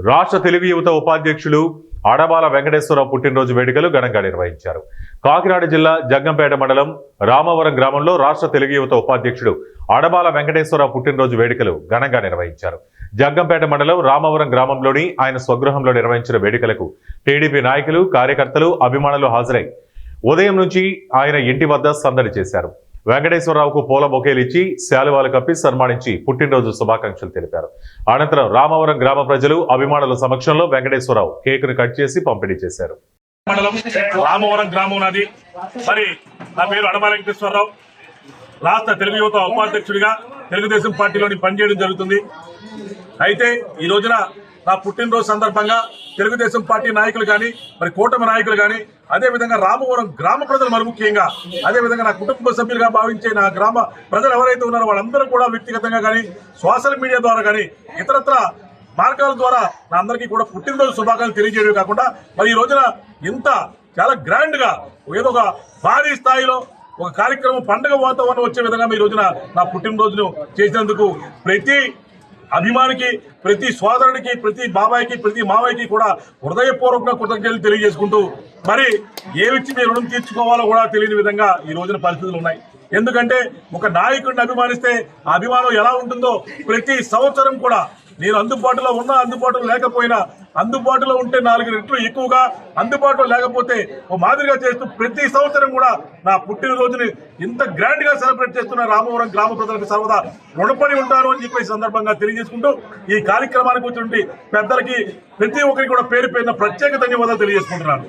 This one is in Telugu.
రాష్ట్ర తెలుగు యువత ఉపాధ్యక్షులు ఆడబాల వెంకటేశ్వరరావు పుట్టినరోజు వేడుకలు ఘనంగా నిర్వహించారు. కాకినాడ జిల్లా జగ్గంపేట మండలం రామవరం గ్రామంలో రాష్ట్ర తెలుగు యువత ఉపాధ్యక్షుడు ఆడబాల వెంకటేశ్వరరావు పుట్టినరోజు వేడుకలు ఘనంగా నిర్వహించారు. జగ్గంపేట మండలం రామవరం గ్రామంలోని ఆయన స్వగృహంలో నిర్వహించిన వేడుకలకు టీడీపీ నాయకులు, కార్యకర్తలు, అభిమానులు హాజరై ఉదయం నుంచి ఆయన ఇంటి వద్ద సందడి చేశారు. వెంకటేశ్వరరావుకు పూల బొకేలు ఇచ్చి శాలువాలు కప్పి సన్మానించి పుట్టినరోజు శుభాకాంక్షలు తెలిపారు. అనంతరం రామవరం గ్రామ ప్రజలు, అభిమానుల సమక్షంలో వెంకటేశ్వరరావు కేకును కట్ చేసి పంపిణీ చేశారు. రామవరం గ్రామం నాది. మరి నా పేరు ఆడబాల వెంకటేశ్వరరావు. రాష్ట్ర తెలుగు యువత ఉపాధ్యక్షుడిగా తెలుగుదేశం పార్టీలోని పనిచేయడం జరుగుతుంది. అయితే ఈ రోజున నా పుట్టినరోజు సందర్భంగా తెలుగుదేశం పార్టీ నాయకులు కానీ, మరి కూటమి నాయకులు కానీ, అదేవిధంగా రామవరం గ్రామ ప్రజలు మరి ముఖ్యంగా, అదేవిధంగా నా కుటుంబ సభ్యులుగా భావించే నా గ్రామ ప్రజలు ఎవరైతే ఉన్నారో వాళ్ళందరూ కూడా వ్యక్తిగతంగా కానీ, సోషల్ మీడియా ద్వారా కానీ, ఇతరత్ర మార్గాల ద్వారా నా అందరికీ కూడా పుట్టినరోజు శుభాకాంక్షలు తెలియజేయడం కాకుండా, మరి ఈ రోజున ఇంత చాలా గ్రాండ్ గా ఏదో ఒక భారీ స్థాయిలో ఒక కార్యక్రమం, పండుగ వాతావరణం వచ్చే విధంగా ఈ రోజున నా పుట్టినరోజును చేసినందుకు ప్రతి అభిమానికి, ప్రతి సోదరుడికి, ప్రతి బాబాయికి, ప్రతి మావయ్యకి కూడా హృదయపూర్వకంగా కృతజ్ఞతలు తెలియజేసుకుంటూ, మరి ఏమిచ్చి మీ రుణం తీర్చుకోవాలో కూడా తెలియని విధంగా ఈ రోజున పరిస్థితులు ఉన్నాయి. ఎందుకంటే ఒక నాయకుడిని అభిమానిస్తే ఆ అభిమానం ఎలా ఉంటుందో ప్రతి సంవత్సరం కూడా నేను అందుబాటులో ఉన్నా, అందుబాటులో లేకపోయినా, అందుబాటులో ఉంటే 4 రెట్లు ఎక్కువగా, అందుబాటులో లేకపోతే ఓ మాదిరిగా చేస్తూ ప్రతి సంవత్సరం కూడా నా పుట్టినరోజుని ఇంత గ్రాండ్ గా సెలబ్రేట్ చేస్తున్న రామవరం గ్రామ ప్రజలకు సర్వదా రుణపడి ఉంటారు అని చెప్పి సందర్భంగా తెలియజేసుకుంటూ, ఈ కార్యక్రమానికి వచ్చినటువంటి పెద్దలకి ప్రతి ఒక్కరికి కూడా పేరు పేరున ప్రత్యేక ధన్యవాదాలు తెలియజేసుకుంటున్నాను.